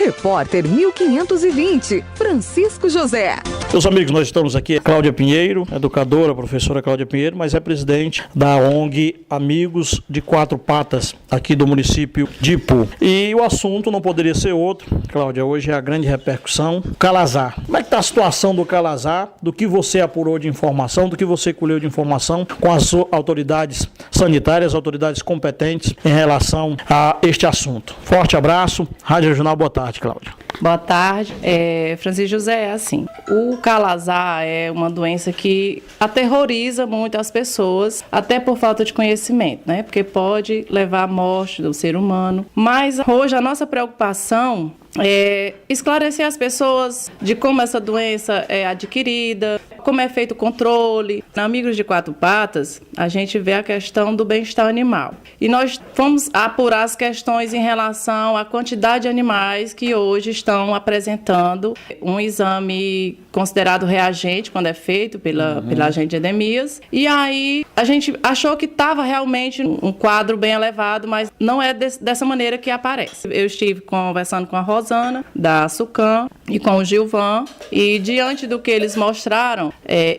Repórter 1520, Francisco José. Meus amigos, nós estamos aqui, Cláudia Pinheiro, educadora, professora Cláudia Pinheiro, mas é presidente da ONG Amigos de Quatro Patas, aqui do município de Ipu. E o assunto não poderia ser outro, Cláudia, hoje é a grande repercussão, Calazar. Como é que está a situação do Calazar, do que você apurou de informação, do que você colheu de informação com as autoridades sanitárias, autoridades competentes em relação a este assunto? Forte abraço, Rádio Regional, boa tarde, Cláudia. Boa tarde, Francisco José, assim, o Calazar é uma doença que aterroriza muito as pessoas, até por falta de conhecimento, né? Porque pode levar à morte do ser humano. Mas hoje a nossa preocupação é esclarecer as pessoas de como essa doença é adquirida, como é feito o controle. Na Amigos de Quatro Patas, a gente vê a questão do bem-estar animal. E nós vamos apurar as questões em relação à quantidade de animais que hoje estão apresentando um exame considerado reagente, quando é feito pela agente de endemias. E aí a gente achou que estava realmente um quadro bem elevado, mas não é dessa maneira que aparece. Eu estive conversando com a Rosana, da SUCAM, e com o Gilvan, e diante do que eles mostraram,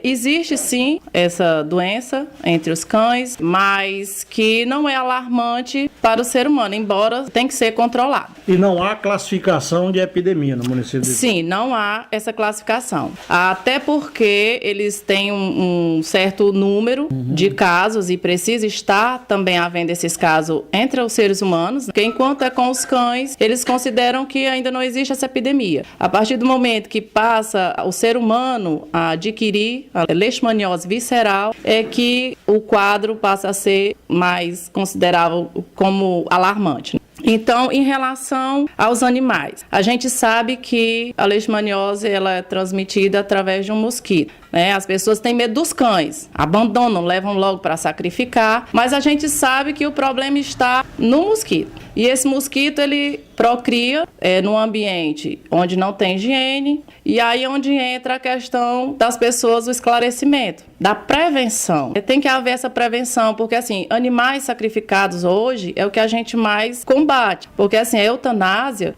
existe sim essa doença entre os cães, mas que não é alarmante para o ser humano, embora tem que ser controlado. E não há classificação de epidemia no município de Ipu? Sim, não há essa classificação. Até porque eles têm um certo número de casos e precisa estar também havendo esses casos entre os seres humanos, porque enquanto é com os cães, eles consideram que ainda não existe essa epidemia. A partir do momento que passa o ser humano a adquirir a leishmaniose visceral, é que o quadro passa a ser mais considerável como alarmante. Então, em relação aos animais, a gente sabe que a leishmaniose ela é transmitida através de um mosquito, né? As pessoas têm medo dos cães, abandonam, levam logo para sacrificar, mas a gente sabe que o problema está no mosquito. E esse mosquito, ele procria num ambiente onde não tem higiene, e aí é onde entra a questão das pessoas, o esclarecimento, da prevenção. Tem que haver essa prevenção, porque assim, animais sacrificados hoje é o que a gente mais combate, porque assim, a eutanásia,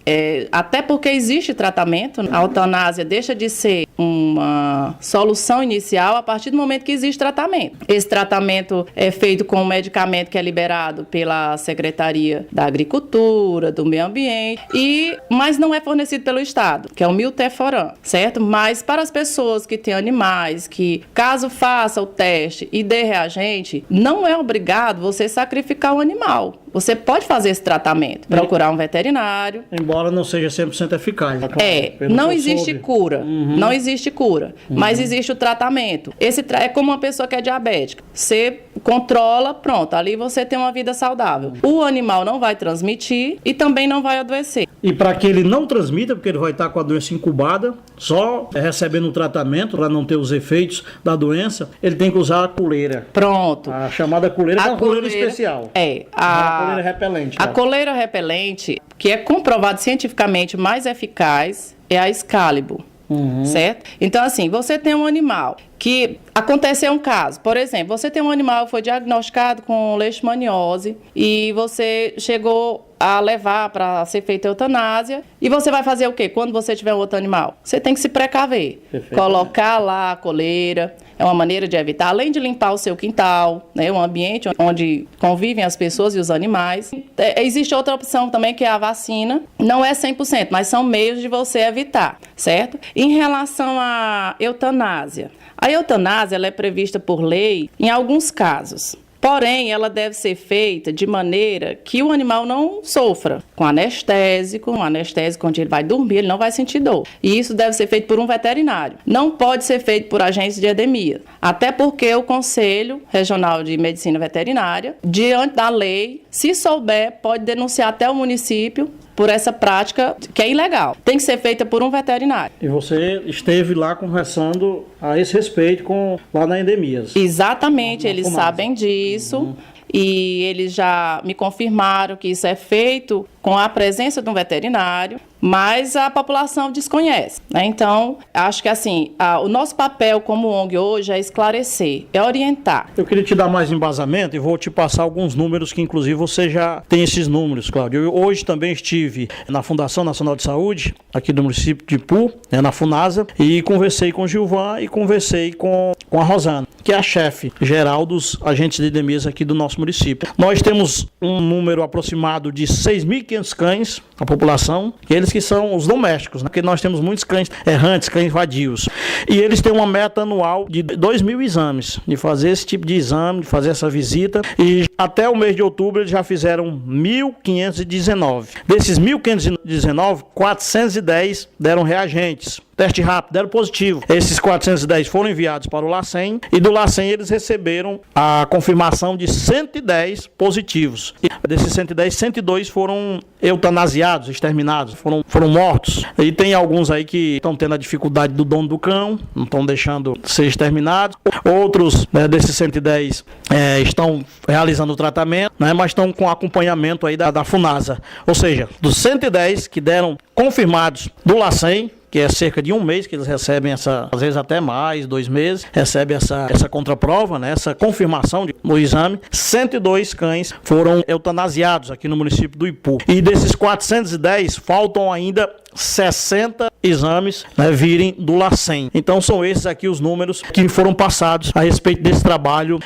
até porque existe tratamento, a eutanásia deixa de ser uma solução inicial a partir do momento que existe tratamento. Esse tratamento é feito com um medicamento que é liberado pela Secretaria da Agricultura, do Meio Ambiente, mas não é fornecido pelo Estado, que é o milteforam, certo? Mas para as pessoas que têm animais, que caso faça o teste e dê reagente, não é obrigado você sacrificar o animal. Você pode fazer esse tratamento, procurar um veterinário. Embora não seja 100% eficaz. Não existe cura, não existe cura, mas existe o tratamento. É como uma pessoa que é diabética. Você controla, pronto, ali você tem uma vida saudável. O animal não vai transmitir e também não vai adoecer. E para que ele não transmita, porque ele vai estar com a doença incubada, só recebendo um tratamento para não ter os efeitos da doença, ele tem que usar a coleira. Pronto. A chamada coleira, que é uma coleira especial. A coleira repelente. A coleira repelente, que é comprovado cientificamente mais eficaz, é a Excalibur. Certo? Então, assim, você tem um animal que aconteceu um caso, por exemplo, você tem um animal que foi diagnosticado com leishmaniose e você chegou a levar para ser feita a eutanásia, e você vai fazer o quê? Quando você tiver um outro animal? Você tem que se precaver. Colocar lá a coleira, é uma maneira de evitar, além de limpar o seu quintal, né, um ambiente onde convivem as pessoas e os animais. Existe outra opção também, que é a vacina. Não é 100%, mas são meios de você evitar, certo? Em relação à eutanásia, a eutanásia ela é prevista por lei em alguns casos. Porém, ela deve ser feita de maneira que o animal não sofra com anestésico. Um anestésico onde ele vai dormir, ele não vai sentir dor. E isso deve ser feito por um veterinário. Não pode ser feito por agência de endemia. Até porque o Conselho Regional de Medicina Veterinária, diante da lei, se souber, pode denunciar até o município por essa prática que é ilegal. Tem que ser feita por um veterinário. E você esteve lá conversando a esse respeito lá na Endemias. Exatamente, eles sabem disso. E eles já me confirmaram que isso é feito com a presença de um veterinário, mas a população desconhece, né? Então, acho que assim, o nosso papel como ONG hoje é esclarecer, é orientar. Eu queria te dar mais embasamento e vou te passar alguns números que, inclusive, você já tem esses números, Cláudio. Eu hoje também estive na Fundação Nacional de Saúde, aqui do município de Ipu, na Funasa, e conversei com o Gilvan e conversei com a Rosana, que é a chefe geral dos agentes de endemias aqui do nosso município. Nós temos um número aproximado de 6.500 cães, a população, e eles que são os domésticos, né? Porque nós temos muitos cães errantes, cães vadios. E eles têm uma meta anual de 2.000 exames, de fazer esse tipo de exame, de fazer essa visita. E até o mês de outubro eles já fizeram 1.519. Desses 1.519, 410 deram reagentes. Teste rápido, deram positivo. Esses 410 foram enviados para o LACEN e do LACEN eles receberam a confirmação de 110 positivos. E desses 110, 102 foram eutanasiados, exterminados, foram mortos. E tem alguns aí que estão tendo a dificuldade do dono do cão, não estão deixando ser exterminados. Outros desses 110 estão realizando o tratamento, né, mas estão com acompanhamento aí da Funasa. Ou seja, dos 110 que deram confirmados do LACEN, que é cerca de um mês que eles recebem às vezes até mais, 2 meses, recebem essa contraprova, né, essa confirmação no exame. 102 cães foram eutanasiados aqui no município do Ipu. E desses 410, faltam ainda 60 exames, né, virem do LACEN. Então são esses aqui os números que foram passados a respeito desse trabalho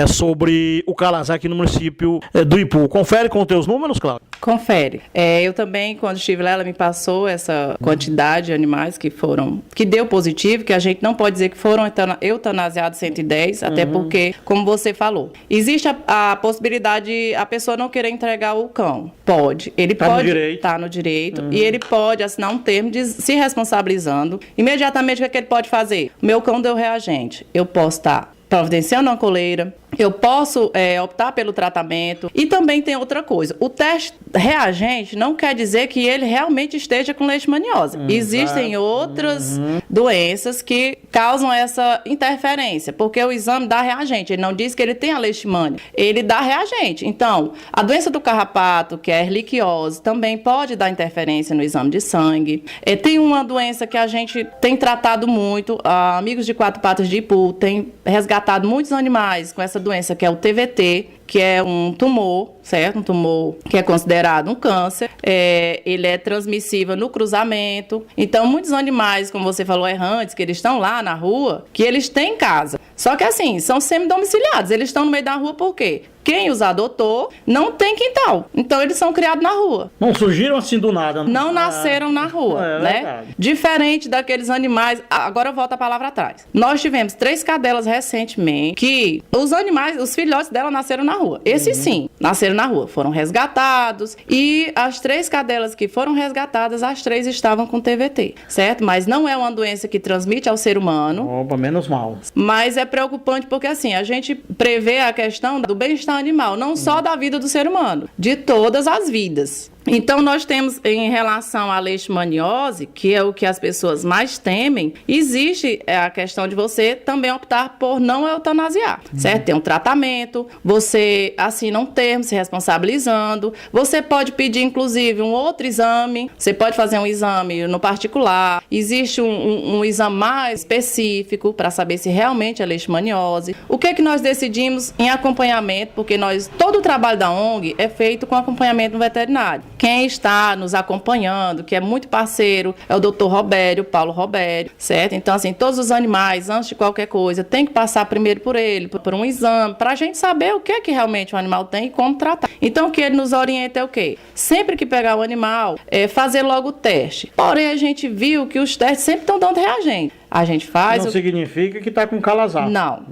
sobre o calazar aqui no município do Ipu. Confere com os teus números, Cláudio? Confere. Eu também, quando estive lá, ela me passou essa quantidade de animais que deu positivo, que a gente não pode dizer que foram eutanasiados 110, até porque, como você falou, existe a possibilidade de a pessoa não querer entregar o cão. Pode. Ele pode estar no direito e ele pode assinar um termo se responsabilizando. Imediatamente, o que ele pode fazer? Meu cão deu reagente. Eu posso estar providenciando uma coleira, eu posso optar pelo tratamento. E também tem outra coisa, o teste reagente não quer dizer que ele realmente esteja com leishmaniose. Existem outras doenças que causam essa interferência, porque o exame dá reagente, ele não diz que ele tem a leishmania, ele dá reagente. Então, a doença do carrapato, que é a erliquiose, também pode dar interferência no exame de sangue. Tem uma doença que a gente tem tratado muito, amigos de Quatro Patas de Ipu tem resgatado muitos animais com essa doença, que é o TVT, que é um tumor, certo? Um tumor que é considerado um câncer. Ele é transmissível no cruzamento. Então, muitos animais, como você falou, errantes, que eles estão lá na rua, que eles têm em casa. Só que, assim, são semi-domiciliados. Eles estão no meio da rua por quê? Quem os adotou não tem quintal. Então, eles são criados na rua. Não surgiram assim do nada. Não nasceram na rua, né? Verdade. Diferente daqueles animais... Agora eu volto a palavra atrás. Nós tivemos 3 cadelas recentemente que os filhotes dela nasceram na rua. Esses sim, nasceram na rua. Foram resgatados. E as 3 cadelas que foram resgatadas, as 3 estavam com TVT, certo? Mas não é uma doença que transmite ao ser humano. Opa, menos mal. Mas é preocupante porque, assim, a gente prevê a questão do bem-estar animal, não só da vida do ser humano, de todas as vidas. Então, nós temos, em relação à leishmaniose, que é o que as pessoas mais temem, existe a questão de você também optar por não eutanasiar, certo? Tem um tratamento, você assina um termo se responsabilizando, você pode pedir, inclusive, um outro exame, você pode fazer um exame no particular, existe um exame mais específico para saber se realmente é leishmaniose. O que nós decidimos em acompanhamento, porque todo o trabalho da ONG é feito com acompanhamento veterinário. Quem está nos acompanhando, que é muito parceiro, é o Dr. Robério, Paulo Robério, certo? Então, assim, todos os animais, antes de qualquer coisa, tem que passar primeiro por ele, por um exame, para a gente saber o que é que realmente o animal tem e como tratar. Então, o que ele nos orienta é o quê? Sempre que pegar o animal, fazer logo o teste. Porém, a gente viu que os testes sempre estão dando reagente. A gente faz... Não significa que está com calazar.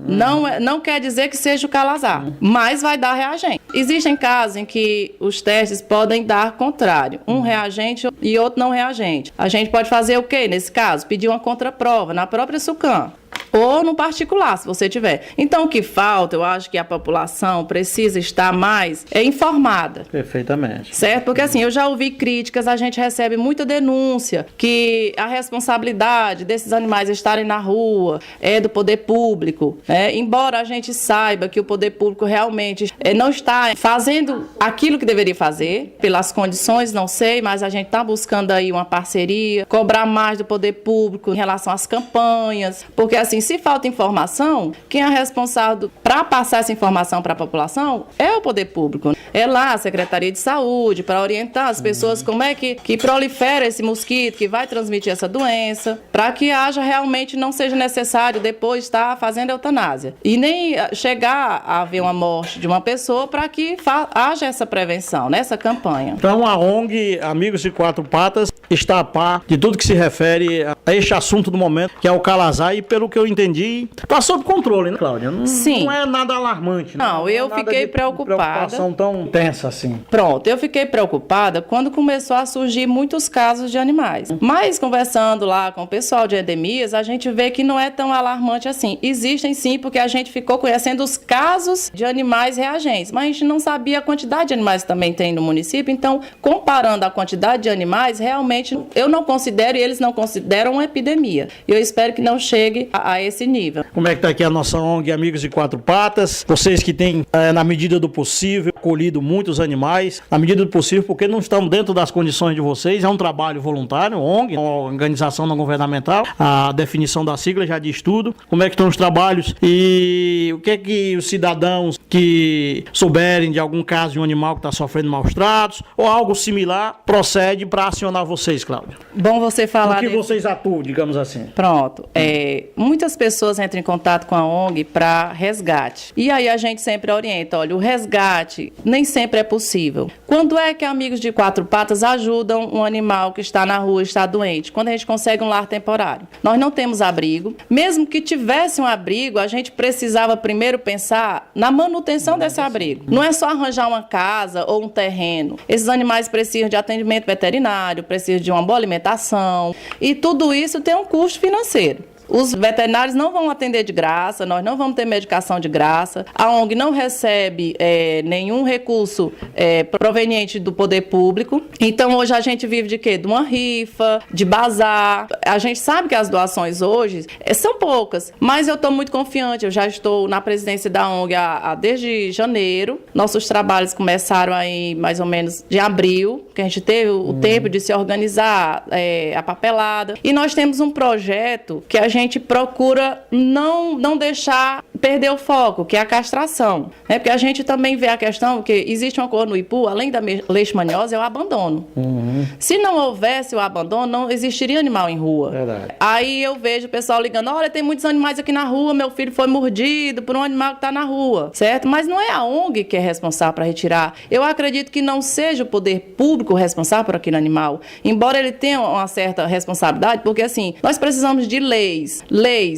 Não quer dizer que seja o calazar, mas vai dar reagente. Existem casos em que os testes podem dar contrário, um reagente e outro não reagente. A gente pode fazer o quê nesse caso? Pedir uma contraprova na própria SUCAM. ou no particular, se você tiver. Então, o que falta, eu acho que a população precisa estar mais informada. Perfeitamente. Certo? Porque assim, eu já ouvi críticas, a gente recebe muita denúncia que a responsabilidade desses animais estarem na rua é do poder público, né? Embora a gente saiba que o poder público realmente não está fazendo aquilo que deveria fazer, pelas condições, não sei, mas a gente está buscando aí uma parceria, cobrar mais do poder público em relação às campanhas, porque assim, se falta informação, quem é responsável para passar essa informação para a população é o poder público. É lá a Secretaria de Saúde, para orientar as pessoas como é que prolifera esse mosquito, que vai transmitir essa doença, para que haja realmente, não seja necessário depois estar fazendo eutanásia. E nem chegar a haver uma morte de uma pessoa para que haja essa prevenção, nessa campanha. Então a ONG Amigos de Quatro Patas está a par de tudo que se refere a este assunto do momento, que é o calazar, e pelo que eu entendi, está sob controle, né, Cláudia? Sim. Não é nada alarmante. Não, eu fiquei preocupada. Preocupação tão tensa assim. Pronto, eu fiquei preocupada quando começou a surgir muitos casos de animais. Mas conversando lá com o pessoal de endemias, a gente vê que não é tão alarmante assim. Existem sim, porque a gente ficou conhecendo os casos de animais reagentes, mas a gente não sabia a quantidade de animais que também tem no município. Então, comparando a quantidade de animais, realmente eu não considero e eles não consideram uma epidemia. Eu espero que não chegue a esse nível. Como é que está aqui a nossa ONG Amigos de Quatro Patas? Vocês que têm, na medida do possível, acolhido muitos animais, na medida do possível, porque não estão dentro das condições de vocês, é um trabalho voluntário, ONG, uma organização não governamental, a definição da sigla já diz tudo. Como é que estão os trabalhos e o que é que os cidadãos que souberem de algum caso de um animal que está sofrendo maus tratos ou algo similar, procede para acionar vocês, Cláudia? Bom você falar... O que vocês atuam, digamos assim? Pronto. Muitas pessoas entram em contato com a ONG para resgate. E aí a gente sempre orienta, olha, o resgate nem sempre é possível. Quando é que Amigos de Quatro Patas ajudam um animal que está na rua, está doente? Quando a gente consegue um lar temporário. Nós não temos abrigo. Mesmo que tivesse um abrigo, a gente precisava primeiro pensar na manutenção desse abrigo. Não é só arranjar uma casa ou um terreno. Esses animais precisam de atendimento veterinário, precisam de uma boa alimentação. E tudo isso tem um custo financeiro. Os veterinários não vão atender de graça, nós não vamos ter medicação de graça. A ONG não recebe nenhum recurso proveniente do poder público. Então, hoje a gente vive de quê? De uma rifa, de bazar. A gente sabe que as doações hoje são poucas, mas eu estou muito confiante. Eu já estou na presidência da ONG desde janeiro. Nossos trabalhos começaram aí mais ou menos de abril, que a gente teve o tempo de se organizar, a papelada. E nós temos um projeto que a gente procura não deixar perder o foco, que é a castração. Porque a gente também vê a questão que existe uma cor no Ipu, além da leishmaniose, é o abandono. Se não houvesse o abandono, não existiria animal em rua. Verdade. Aí eu vejo o pessoal ligando, olha, tem muitos animais aqui na rua, meu filho foi mordido por um animal que está na rua, certo? Mas não é a ONG que é responsável para retirar. Eu acredito que não seja o poder público responsável por aquele animal, embora ele tenha uma certa responsabilidade, porque assim, nós precisamos de leis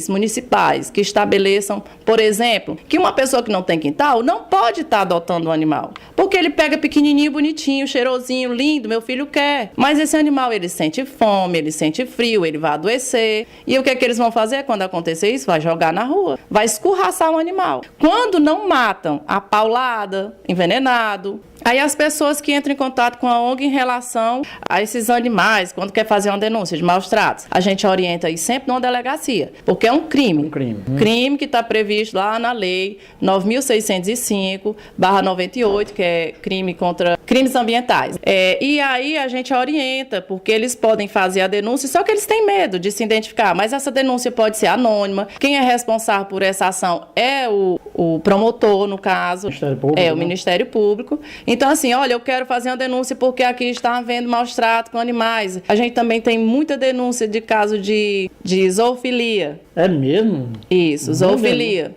municipais que estabeleçam, por exemplo, que uma pessoa que não tem quintal não pode estar adotando um animal, porque ele pega pequenininho, bonitinho, cheirosinho, lindo, meu filho quer, mas esse animal ele sente fome, ele sente frio, ele vai adoecer, e o que é que eles vão fazer quando acontecer isso? Vai jogar na rua, vai escorraçar o animal. Quando não matam, a paulada, envenenado. Aí as pessoas que entram em contato com a ONG em relação a esses animais, quando quer fazer uma denúncia de maus tratos, a gente orienta aí sempre numa delegacia, porque é um crime. Crime que está previsto lá na lei 9.605/98, que é crime contra crimes ambientais. E aí a gente orienta, porque eles podem fazer a denúncia, só que eles têm medo de se identificar, mas essa denúncia pode ser anônima. Quem é responsável por essa ação é o promotor, no caso, o Ministério Público. Então, assim, olha, eu quero fazer uma denúncia porque aqui está havendo maus tratos com animais. A gente também tem muita denúncia de caso de zoofilia. É mesmo? Isso, zoofilia.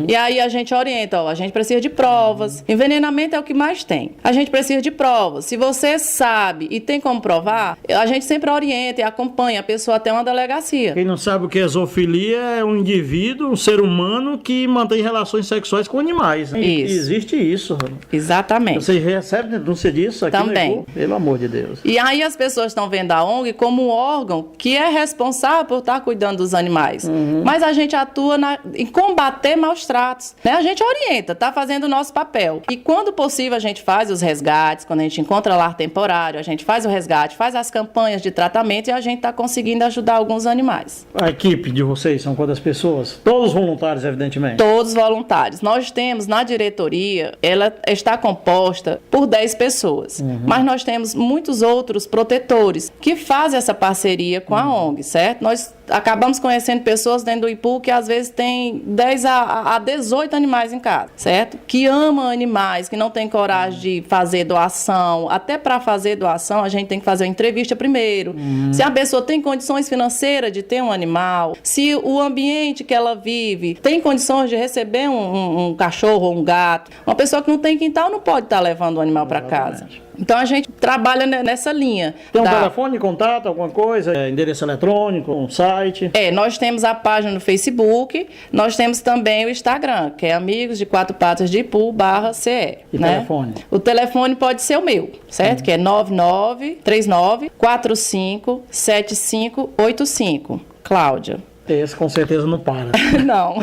E aí a gente orienta, a gente precisa de provas. Envenenamento é o que mais tem. A gente precisa precisa de provas. Se você sabe e tem como provar, a gente sempre orienta e acompanha a pessoa até uma delegacia. Quem não sabe o que é zoofilia é um indivíduo, um ser humano que mantém relações sexuais com animais. Né? Isso. Existe isso. Exatamente. Você recebe denúncia disso aqui também. No IPU? Pelo amor de Deus. E aí as pessoas estão vendo a ONG como um órgão que é responsável por estar cuidando dos animais. Mas a gente atua em combater maus tratos. Né? A gente orienta, está fazendo o nosso papel. E quando possível a gente faz os resgates, quando a gente encontra lar temporário, a gente faz o resgate, faz as campanhas de tratamento e a gente está conseguindo ajudar alguns animais. A equipe de vocês são quantas pessoas? Todos voluntários, evidentemente? Todos voluntários. Nós temos na diretoria, ela está composta por 10 pessoas. Mas nós temos muitos outros protetores que fazem essa parceria com a ONG, certo? Nós acabamos conhecendo pessoas dentro do IPU que às vezes tem 10 a 18 animais em casa, certo? Que amam animais, que não tem coragem de fazer doação. Até para fazer doação, a gente tem que fazer uma entrevista primeiro. Se a pessoa tem condições financeiras de ter um animal, se o ambiente que ela vive tem condições de receber um cachorro ou um gato. Uma pessoa que não tem quintal não pode estar levando o animal para casa. Então a gente trabalha nessa linha. Tem um telefone de contato, alguma coisa? Endereço eletrônico, um site? Nós temos a página no Facebook, nós temos também o Instagram, que é Amigos de Quatro Patas de Ipu/CE. E né? telefone? O telefone pode ser o meu, certo? Que é 9939-457585. Cláudia. Esse com certeza não para. Não.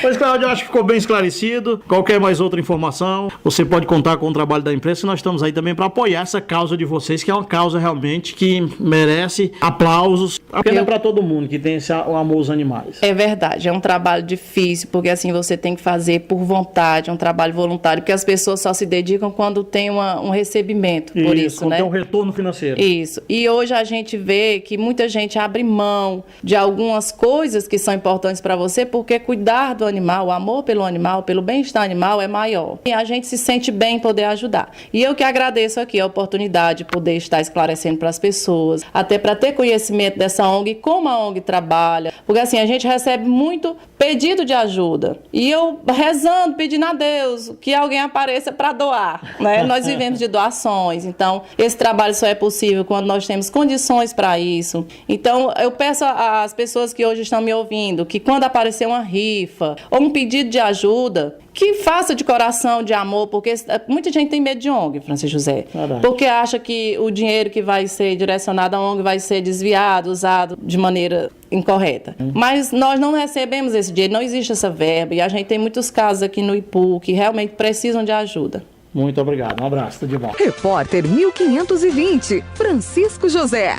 Pois, Cláudio, eu acho que ficou bem esclarecido. Qualquer mais outra informação, você pode contar com o trabalho da imprensa. Nós estamos aí também para apoiar essa causa de vocês, que é uma causa realmente que merece aplausos. Porque não é para todo mundo que tem esse amor aos animais. É verdade, é um trabalho difícil, porque assim você tem que fazer por vontade, é um trabalho voluntário, porque as pessoas só se dedicam quando tem um recebimento por isso, quando né? tem um retorno financeiro. Isso. E hoje a gente vê que muita gente abre mão de algumas coisas que são importantes para você, porque cuidar do animal, o amor pelo animal, pelo bem-estar animal é maior. E a gente se sente bem em poder ajudar. E eu que agradeço aqui a oportunidade de poder estar esclarecendo para as pessoas, até para ter conhecimento dessa ONG, como a ONG trabalha, porque assim, a gente recebe muito pedido de ajuda. E eu rezando, pedindo a Deus que alguém apareça para doar, né? Nós vivemos de doações, então esse trabalho só é possível quando nós temos condições para isso. Então eu peço às pessoas que hoje estão me ouvindo, que quando aparecer uma rifa ou um pedido de ajuda, que faça de coração, de amor, porque muita gente tem medo de ONG, Francisco José. Verdade. Porque acha que o dinheiro que vai ser direcionado à ONG vai ser desviado, usado de maneira incorreta. Mas nós não recebemos esse dinheiro, não existe essa verba, e a gente tem muitos casos aqui no IPU que realmente precisam de ajuda. Muito obrigado, um abraço, tudo de bom. Repórter 1520, Francisco José.